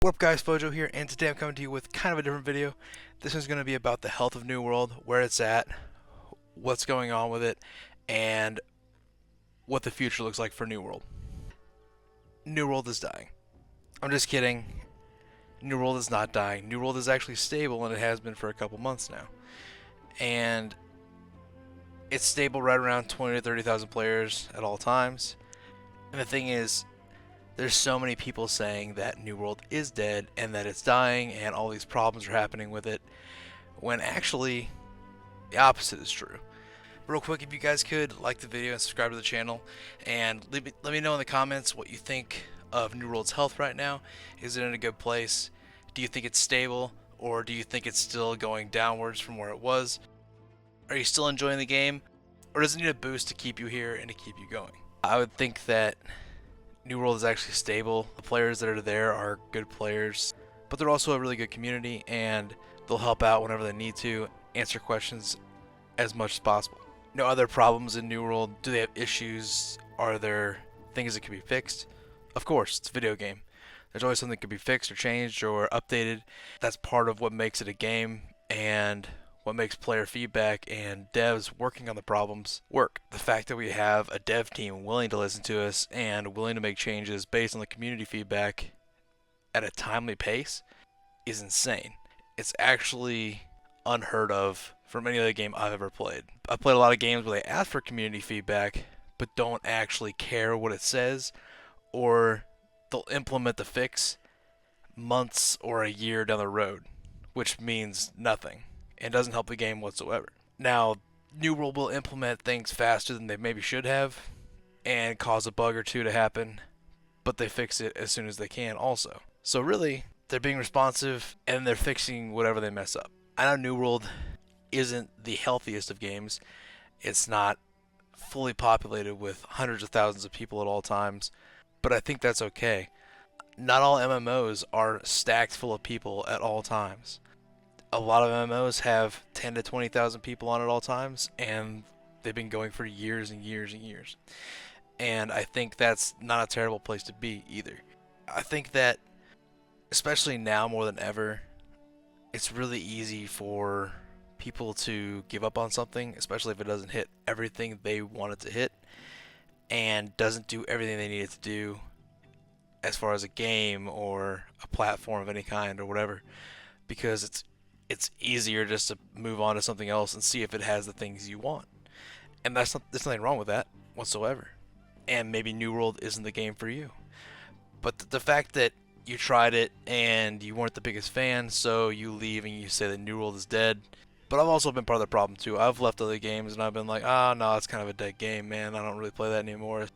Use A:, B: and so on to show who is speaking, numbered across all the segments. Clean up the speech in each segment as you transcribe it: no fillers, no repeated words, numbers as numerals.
A: What up guys, Fojo here, and today I'm coming to you with kind of a different video. This is going to be about the health of New World, where it's at, what's going on with it, and what the future looks like for New World. New World is dying. I'm just kidding. New World is not dying. New World is actually stable, and it has been for a couple months now. And it's stable right around 20 to 30,000 players at all times. And the thing is, there's so many people saying that New World is dead and that it's dying and all these problems are happening with it, when actually the opposite is true. Real quick, if you guys could like the video and subscribe to the channel, and let me know in the comments what you think of New World's health right now. Is it in a good place? Do you think it's stable, or do you think it's still going downwards from where it was? Are you still enjoying the game, or does it need a boost to keep you here and to keep you going? I would think that New World is actually stable. The players that are there are good players, but they're also a really good community, and they'll help out whenever they need to, answer questions as much as possible. No other problems in New World? Do they have issues? Are there things that can be fixed? Of course, it's a video game. There's always something that can be fixed or changed or updated. That's part of what makes it a game, and what makes player feedback and devs working on the problems work. The fact that we have a dev team willing to listen to us and willing to make changes based on the community feedback at a timely pace is insane. It's actually unheard of from any other game I've ever played. I've played a lot of games where they ask for community feedback but don't actually care what it says, or they'll implement the fix months or a year down the road, which means nothing and doesn't help the game whatsoever. Now, New World will implement things faster than they maybe should have and cause a bug or two to happen, but they fix it as soon as they can also. So really, they're being responsive and they're fixing whatever they mess up. I know New World isn't the healthiest of games. It's not fully populated with hundreds of thousands of people at all times, but I think that's okay. Not all MMOs are stacked full of people at all times. A lot of MMOs have 10 to 20,000 people on at all times, and they've been going for years and years and years. And I think that's not a terrible place to be either. I think that, especially now more than ever, it's really easy for people to give up on something, especially if it doesn't hit everything they want it to hit and doesn't do everything they need it to do as far as a game or a platform of any kind or whatever, because it's easier just to move on to something else and see if it has the things you want. And there's nothing wrong with that whatsoever. And maybe New World isn't the game for you. But the fact that you tried it and you weren't the biggest fan, so you leave and you say that New World is dead. But I've also been part of the problem too. I've left other games and I've been like, oh no, it's kind of a dead game, man. I don't really play that anymore.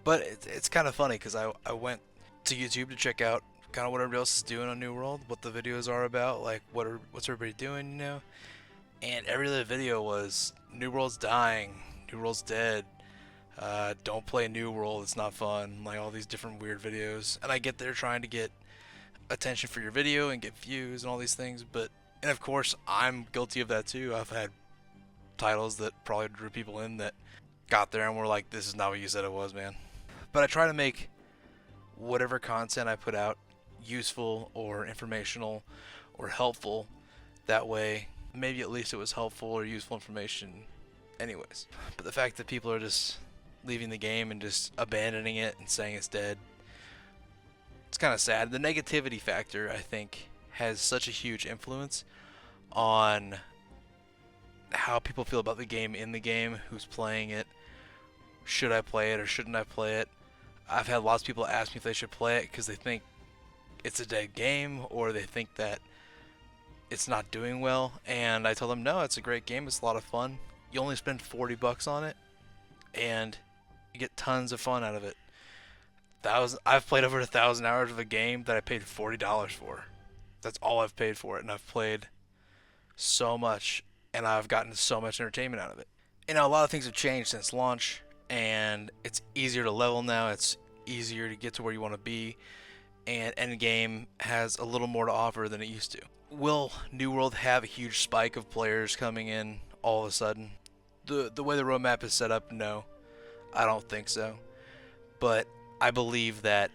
A: But it's kind of funny because I went to YouTube to check out kind of what everybody else is doing on New World, what the videos are about, like what's everybody doing, you know. And every other video was New World's dying, New World's dead, don't play New World, it's not fun, like all these different weird videos. And I get they're trying to get attention for your video and get views and all these things, but, and of course I'm guilty of that too. I've had titles that probably drew people in that got there and were like, this is not what you said it was, man. But I try to make whatever content I put out useful or informational or helpful. That way maybe at least it was helpful or useful information anyways. But the fact that people are just leaving the game and just abandoning it and saying it's dead, it's kind of sad. The negativity factor, I think, has such a huge influence on how people feel about the game in the game, who's playing it, should I play it or shouldn't I play it. I've had lots of people ask me if they should play it because they think it's a dead game, or they think that it's not doing well, and I tell them no, it's a great game, it's a lot of fun. You only spend $40 on it and you get tons of fun out of it. I've played over 1,000 hours of a game that I paid $40 for. That's all I've paid for it, and I've played so much and I've gotten so much entertainment out of it. You know, a lot of things have changed since launch, and it's easier to level now, it's easier to get to where you want to be, and Endgame has a little more to offer than it used to. Will New World have a huge spike of players coming in all of a sudden? The way the roadmap is set up, no. I don't think so. But I believe that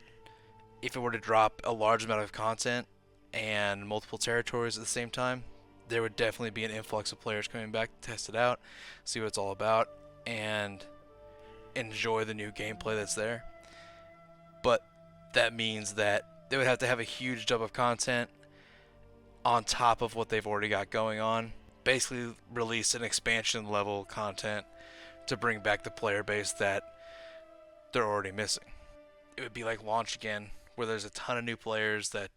A: if it were to drop a large amount of content and multiple territories at the same time, there would definitely be an influx of players coming back to test it out, see what it's all about, and enjoy the new gameplay that's there. But that means that they would have to have a huge dump of content on top of what they've already got going on. Basically, release an expansion level content to bring back the player base that they're already missing. It would be like launch again, where there's a ton of new players that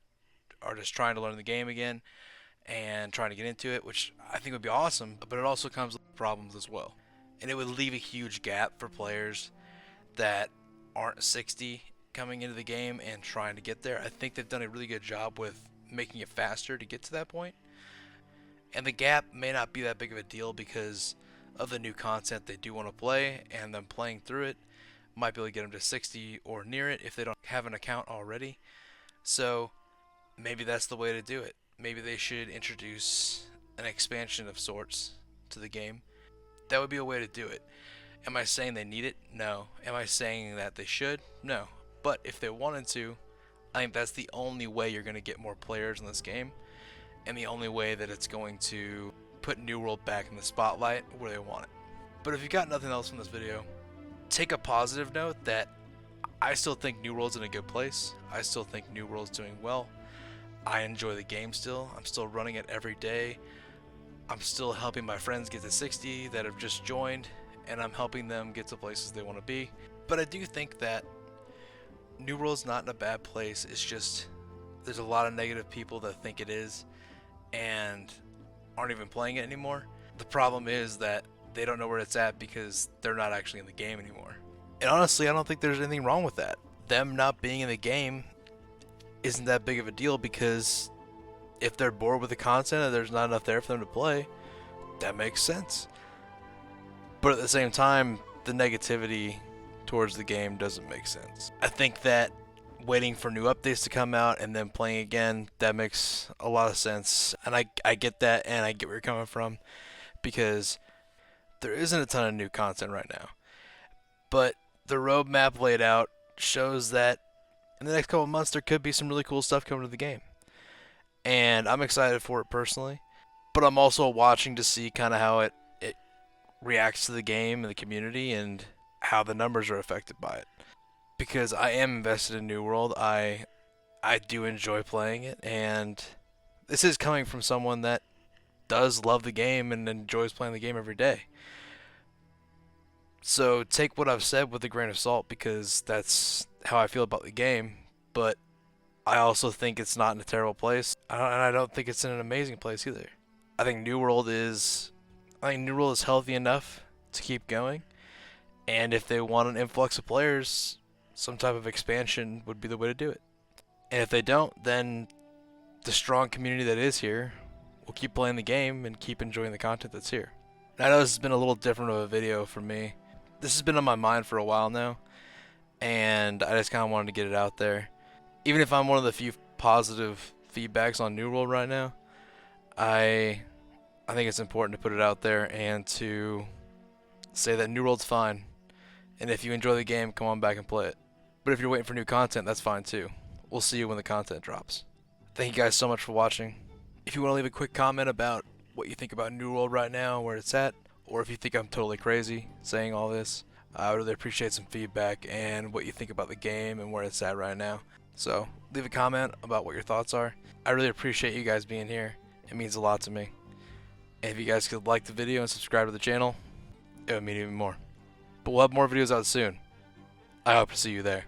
A: are just trying to learn the game again and trying to get into it, which I think would be awesome, but it also comes with problems as well. And it would leave a huge gap for players that aren't 60 coming into the game and trying to get there. I think they've done a really good job with making it faster to get to that point. And the gap may not be that big of a deal because of the new content they do want to play, and them playing through it might be able to get them to 60 or near it if they don't have an account already. So maybe that's the way to do it. Maybe they should introduce an expansion of sorts to the game. That would be a way to do it. Am I saying they need it? No. Am I saying that they should? No. But if they wanted to, I think that's the only way you're going to get more players in this game, and the only way that it's going to put New World back in the spotlight where they want it. But if you got nothing else from this video, take a positive note that I still think New World's in a good place. I still think New World's doing well. I enjoy the game still. I'm still running it every day. I'm still helping my friends get to 60 that have just joined, and I'm helping them get to places they want to be. But I do think that New World's not in a bad place. It's just there's a lot of negative people that think it is and aren't even playing it anymore. The problem is that they don't know where it's at because they're not actually in the game anymore. And honestly, I don't think there's anything wrong with that. Them not being in the game isn't that big of a deal, because if they're bored with the content and there's not enough there for them to play, that makes sense. But at the same time, the negativity towards the game doesn't make sense. I think that waiting for new updates to come out and then playing again, that makes a lot of sense. And I get that, and I get where you're coming from, because there isn't a ton of new content right now. But the roadmap laid out shows that in the next couple of months there could be some really cool stuff coming to the game. And I'm excited for it personally. But I'm also watching to see kind of how it reacts to the game and the community, and how the numbers are affected by it. Because I am invested in New World. I do enjoy playing it, and this is coming from someone that does love the game and enjoys playing the game every day. So take what I've said with a grain of salt, because that's how I feel about the game. But I also think it's not in a terrible place, and I don't think it's in an amazing place either. I think New World is healthy enough to keep going, and if they want an influx of players, some type of expansion would be the way to do it. And if they don't, then the strong community that is here will keep playing the game and keep enjoying the content that's here. And I know this has been a little different of a video for me. This has been on my mind for a while now, and I just kind of wanted to get it out there. Even if I'm one of the few positive feedbacks on New World right now, I think it's important to put it out there and to say that New World's fine. And if you enjoy the game, come on back and play it. But if you're waiting for new content, that's fine too. We'll see you when the content drops. Thank you guys so much for watching. If you want to leave a quick comment about what you think about New World right now, where it's at, or if you think I'm totally crazy saying all this, I would really appreciate some feedback and what you think about the game and where it's at right now. So leave a comment about what your thoughts are. I really appreciate you guys being here. It means a lot to me. And if you guys could like the video and subscribe to the channel, it would mean even more. But we'll have more videos out soon. I hope to see you there.